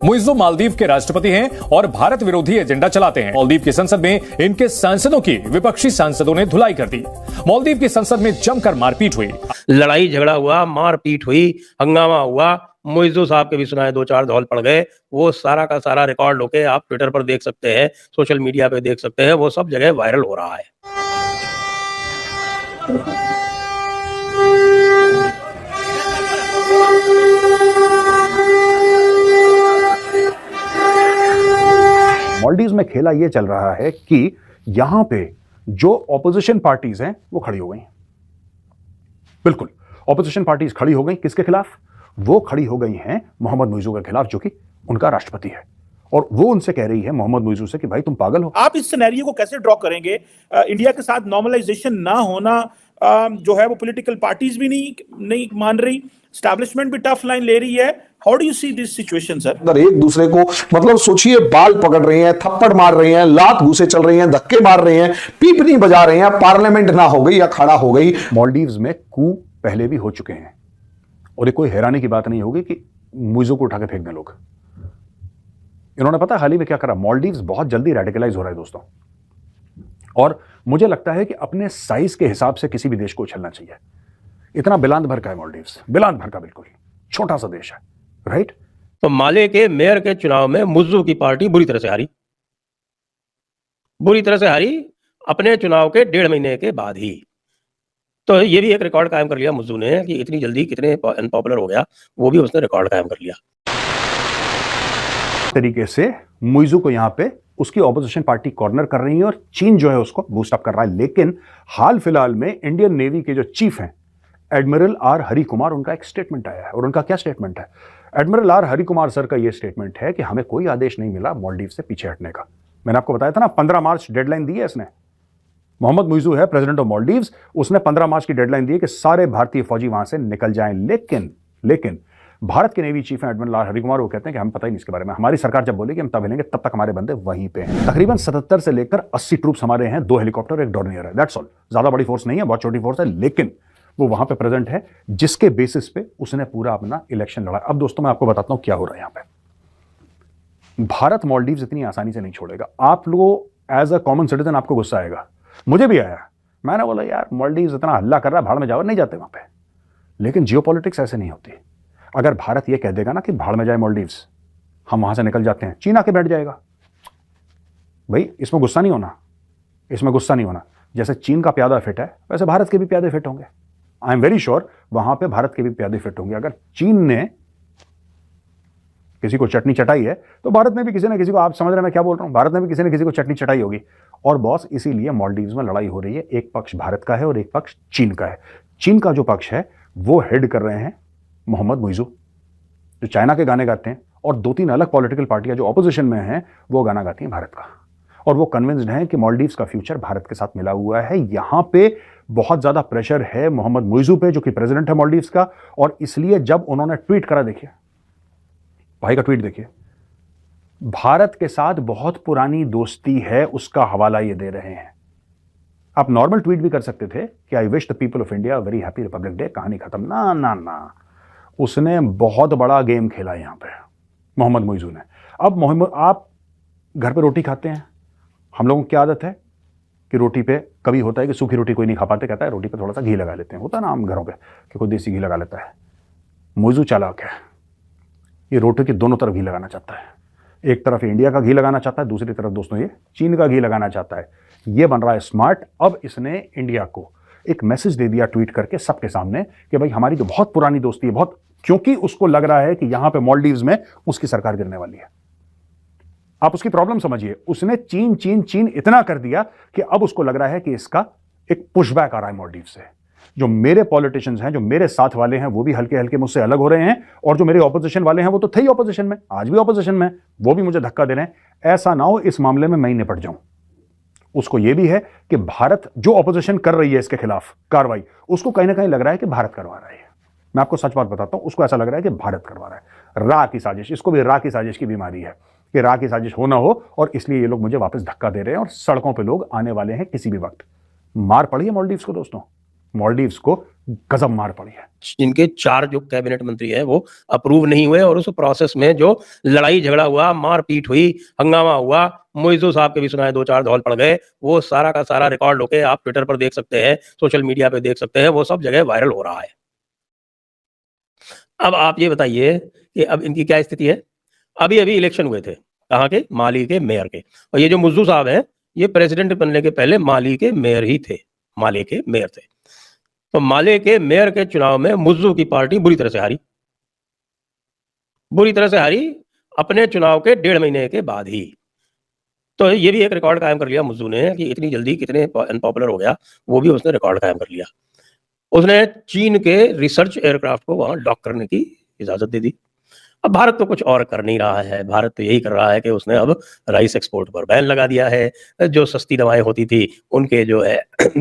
मुइज़्ज़ो मालदीव के राष्ट्रपति हैं और भारत विरोधी एजेंडा चलाते हैं। मालदीव की संसद में इनके सांसदों की विपक्षी सांसदों ने धुलाई कर दी। मालदीव की संसद में जमकर मारपीट हुई, लड़ाई झगड़ा हुआ, मारपीट हुई, हंगामा हुआ। मुइज़्ज़ो साहब के भी सुनाए 2-4 धौल पड़ गए। वो सारा का सारा रिकॉर्ड होके आप ट्विटर पर देख सकते हैं, सोशल मीडिया पे देख सकते हैं, वो सब जगह वायरल हो रहा है। मालदीव्स में खेला यह चल रहा है कि यहां पे जो ऑपोजिशन पार्टीज हैं वो खड़ी हो गई। बिल्कुल ऑपोजिशन पार्टीज खड़ी हो गई। किसके खिलाफ? वो खड़ी हो गई हैं मोहम्मद मुइज़्ज़ो के खिलाफ, जो कि उनका राष्ट्रपति है, और वो उनसे कह रही है मोहम्मद मुइज़्ज़ो से कि भाई तुम पागल हो। आप इस सिनेरियो को कैसे ड्रॉ करेंगे? इंडिया के साथ नॉर्मलाइजेशन ना होना जो है वो पॉलिटिकल पार्टीज भी नहीं मान रही, एस्टैब्लिशमेंट भी टफ लाइन ले रही है। How do you see this situation sir? अगर एक दूसरे को मतलब सोचिए, बाल पकड़ रही हैं, थप्पड़ मार रही हैं, लात घूसे चल रही हैं, धक्के मार रही हैं, पीपनी बजा रही हैं, पार्लियामेंट ना हो गई या खड़ा हो गई। मालदीव्स में कू पहले भी हो चुके हैं और ये कोई हैरानी की बात नहीं होगी कि मुइज़्ज़ो को उठा के फेंक दें लोग। इन्होंने पता हाल ही में क्या करा? मालदीव्स बहुत जल्दी रेडिकलाइज हो रहा है दोस्तों, और मुझे लगता है कि अपने साइज के हिसाब से किसी भी देश को उछलना चाहिए। इतना बिलांत भर का है मालदीव्स, बिलांत भर का, बिल्कुल छोटा सा देश है, राइट? तो माले के मेयर के चुनाव में मुइज़्ज़ो की पार्टी बुरी तरह से हारी अपने चुनाव के 1.5 महीने के बाद ही। तो ये भी एक रिकॉर्ड कायम कर लिया मुइज़्ज़ो ने कि इतनी जल्दी कितने अनपॉपुलर हो गया, वो भी उसने रिकॉर्ड कायम कर लिया। तरीके से मुइज़्ज़ो को यहां पे उसकी ऑपोजिशन पार्टी कॉर्नर कर रही है और चीन जो है उसको बूस्ट अप कर रहा है। लेकिन हाल फिलहाल में इंडियन नेवी के जो चीफ हैं एडमिरल आर हरि कुमार, उनका एक स्टेटमेंट आया है, और उनका क्या स्टेटमेंट है? Admiral R Hari Kumar sir का यह स्टेटमेंट है कि हमें कोई आदेश नहीं मिला मालदीव से पीछे हटने का। मैंने आपको बताया था ना, 15 मार्च डेडलाइन दी है इसने। मोहम्मद मुइज़्ज़ो है प्रेसिडेंट ऑफ मालदीव्स, उसने 15 मार्च की डेडलाइन दी है कि सारे भारतीय फौजी वहां से निकल जाएं। लेकिन भारत के नेवी चीफ हैं एडमिरल आर हरि कुमार, वो कहते हैं कि हम पता ही नहीं इसके बारे में, हमारी सरकार जब बोलेगी हम तब हिलेंगे, तब तक हमारे बंदे वहीं पे हैं। तकरीबन 77 से लेकर 80 ट्रूप्स हमारे हैं, 2 हेलीकॉप्टर, 1 डॉर्नियर है, दैट्स ऑल। ज्यादा बड़ी फोर्स नहीं है, बहुत छोटी फोर्स है, लेकिन वो वहां पे प्रेजेंट है, जिसके बेसिस पे उसने पूरा अपना इलेक्शन लड़ा। अब दोस्तों मैं आपको बताता हूं क्या हो रहा है यहां पे। भारत मालदीव्स इतनी आसानी से नहीं छोड़ेगा। आप लोग एज अ कॉमन सिटीजन आपको गुस्सा आएगा, मुझे भी आया। मैंने बोला यार मालदीव्स इतना हल्ला कर रहा है, भाड़ में जाओ, नहीं जाते वहां पे। लेकिन जियोपॉलिटिक्स ऐसे नहीं होती। अगर भारत ये कह देगा ना कि भाड़ में जाए मालदीव्स, हम वहां से निकल जाते हैं, चीन आके बैठ जाएगा। भाई इसमें गुस्सा नहीं होना, इसमें गुस्सा नहीं होना। जैसे चीन का प्यादा फिट है वैसे भारत के भी प्यादे फिट होंगे। आई एम वेरी श्योर वहां पे भारत के भी प्यादे फिट होंगे। अगर चीन ने किसी को चटनी चटाई है तो भारत ने भी किसी न किसी को, आप समझ रहे हैं मैं क्या बोल रहा हूं, भारत ने भी किसी न किसी को चटनी चटाई होगी। और बॉस इसीलिए मालदीव्स में लड़ाई हो रही है। एक पक्ष भारत का है और एक पक्ष चीन का है। चीन का जो पक्ष है वो हेड कर रहे हैं मोहम्मद मुइज़्ज़ो, जो चाइना के गाने गाते हैं, और 2-3 अलग पॉलिटिकल पार्टियां जो ऑपोजिशन में हैं वो गाना गाती हैं भारत का। और वो कन्विंस्ड हैं कि मालदीव्स का फ्यूचर भारत के साथ मिला हुआ है। यहां पे बहुत ज्यादा प्रेशर है मोहम्मद मुइज़्ज़ो पे, जो कि प्रेसिडेंट है मालदीव्स का। और इसलिए जब उन्होंने ट्वीट करा, देखिए भाई का ट्वीट देखिए, भारत के साथ बहुत पुरानी दोस्ती है, उसका हवाला ये दे रहे हैं। आप नॉर्मल ट्वीट भी कर सकते थे कि I wish the people of India very happy Republic day, कहानी खत्म। ना ना ना, उसने बहुत बड़ा गेम खेला यहां पे मोहम्मद मुइज़्ज़ो ने। अब मोहम्मद, आप घर पे रोटी खाते हैं, हम लोगों की क्या आदत है कि रोटी पे कभी होता है कि सूखी रोटी कोई नहीं खा पाते, कहता है रोटी पे थोड़ा सा घी लगा लेते हैं, होता है ना आम घरों पे कि कोई देसी घी लगा लेता है। मुइज़्ज़ो चालाक है, ये रोटी के दोनों तरफ घी लगाना चाहता है। एक तरफ इंडिया का घी लगाना चाहता है, दूसरी तरफ दोस्तों ये चीन का घी लगाना चाहता है। ये बन रहा है स्मार्ट। अब इसने इंडिया को एक मैसेज दे दिया ट्वीट करके सबके सामने कि भाई हमारी तो बहुत पुरानी दोस्ती है, बहुत, क्योंकि उसको लग रहा है कि यहां पे मालदीव्स में उसकी सरकार गिरने वाली है। आप उसकी प्रॉब्लम समझिए, उसने चीन चीन चीन इतना कर दिया कि अब उसको लग रहा है कि इसका एक पुशबैक आ रहा है मालदीव से। जो मेरे पॉलिटिशियंस हैं, जो मेरे साथ वाले हैं, वो भी हल्के हल्के मुझसे अलग हो रहे हैं, और जो मेरे ऑपोजिशन वाले हैं वो तो थे ही ऑपोजिशन में, आज भी ऑपोजिशन में, वो भी मुझे धक्का दे रहे हैं। ऐसा ना हो इस मामले में मैं ही निपट जाऊं। उसको यह भी है कि भारत जो ऑपोजिशन कर रही है इसके खिलाफ कार्रवाई, उसको कहीं ना कहीं लग रहा है कि भारत करवा रहा है। मैं आपको सच बात बताता हूं, उसको ऐसा लग रहा है कि भारत करवा रहा है। रा की साजिश, इसको भी रा की साजिश की बीमारी है कि रा की साजिश हो ना हो, और इसलिए ये लोग मुझे वापस धक्का दे रहे हैं और सड़कों पे लोग आने वाले हैं किसी भी वक्त। मार पड़ी है मालदीव्स को दोस्तों, मालदीव्स को गजब मार पड़ी है। जिनके 4 जो कैबिनेट मंत्री हैं वो अप्रूव नहीं हुए, और उस प्रोसेस में जो लड़ाई झगड़ा हुआ, मारपीट हुई, हंगामा हुआ, मोइजो साहब के भी सुनाए 2-4 धौल पड़ गए, वो सारा का सारा रिकॉर्ड होके आप ट्विटर पर देख सकते हैं, सोशल मीडिया पे देख सकते हैं, वो सब जगह वायरल हो रहा है। अब आप ये बताइए कि अब इनकी क्या स्थिति है। अभी अभी इलेक्शन हुए थे, कहाँ के? माली के मेयर के। और ये जो मुज्जू साहब हैं, ये प्रेसिडेंट बनने के पहले माली के मेयर ही थे, माले के मेयर थे। तो माले के मेयर के चुनाव में मुज्जू की पार्टी बुरी तरह से हारी, अपने चुनाव के 1.5 महीने के बाद ही। तो ये भी एक रिकॉर्ड कायम कर लिया मुज्जू ने कि इतनी जल्दी कितने अनपॉपुलर हो गया, वो भी उसने रिकॉर्ड कायम कर लिया। उसने चीन के रिसर्च एयरक्राफ्ट को वहां डॉक करने की इजाजत दे दी। अब भारत तो कुछ और कर नहीं रहा है, भारत तो यही कर रहा है कि उसने अब राइस एक्सपोर्ट पर बैन लगा दिया है। जो सस्ती दवाएं होती थी उनके जो है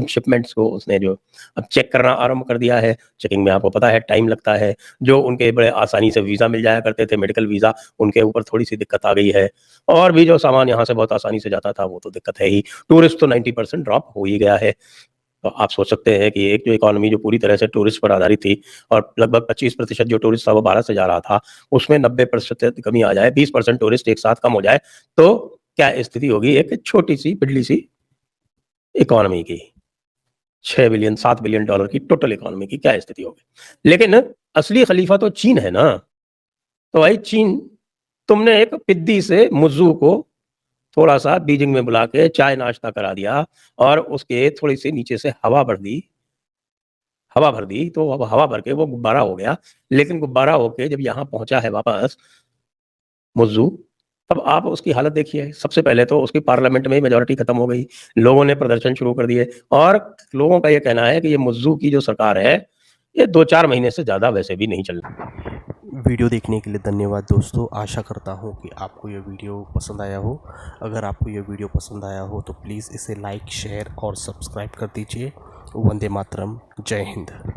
शिपमेंट्स को उसने जो अब चेक करना आरंभ कर दिया है। चेकिंग में आपको पता है टाइम लगता है। जो उनके बड़े आसानी से वीज़ा मिल जाया करते थे, मेडिकल वीज़ा, उनके ऊपर थोड़ी सी दिक्कत आ गई है। और भी जो सामान यहाँ से बहुत आसानी से जाता था वो तो दिक्कत है ही। टूरिस्ट तो 90% ड्रॉप हो ही गया है। तो आप सोच सकते हैं कि एक जो इकोनॉमी जो पूरी तरह से टूरिस्ट पर आधारित थी और लगभग 25% जो टूरिस्ट था वो भारत से जा रहा था, उसमें 90% कमी आ जाए, 20% टूरिस्ट एक साथ कम हो जाए, तो क्या स्थिति होगी एक छोटी सी पिडली सी इकोनॉमी की, 6 बिलियन 7 बिलियन डॉलर की टोटल इकोनॉमी की क्या स्थिति होगी। लेकिन असली खलीफा तो चीन है ना। तो भाई चीन, तुमने एक पिद्दी से मुज्जू को थोड़ा सा बीजिंग में बुला के चाय नाश्ता करा दिया और उसके थोड़ी सी नीचे से हवा भर दी, तो अब हवा भर के वो गुब्बारा हो गया। लेकिन गुब्बारा होके जब यहाँ पहुंचा है वापस मुज्जू, तब आप उसकी हालत देखिए। सबसे पहले तो उसकी पार्लियामेंट में मेजोरिटी खत्म हो गई, लोगों ने प्रदर्शन शुरू कर दिए, और लोगों का ये कहना है कि ये मुज्जू की जो सरकार है ये 2-4 महीने से ज़्यादा वैसे भी नहीं चल रही। वीडियो देखने के लिए धन्यवाद दोस्तों। आशा करता हूँ कि आपको ये वीडियो पसंद आया हो। अगर आपको ये वीडियो पसंद आया हो तो प्लीज़ इसे लाइक, शेयर और सब्सक्राइब कर दीजिए। वंदे मातरम। जय हिंद।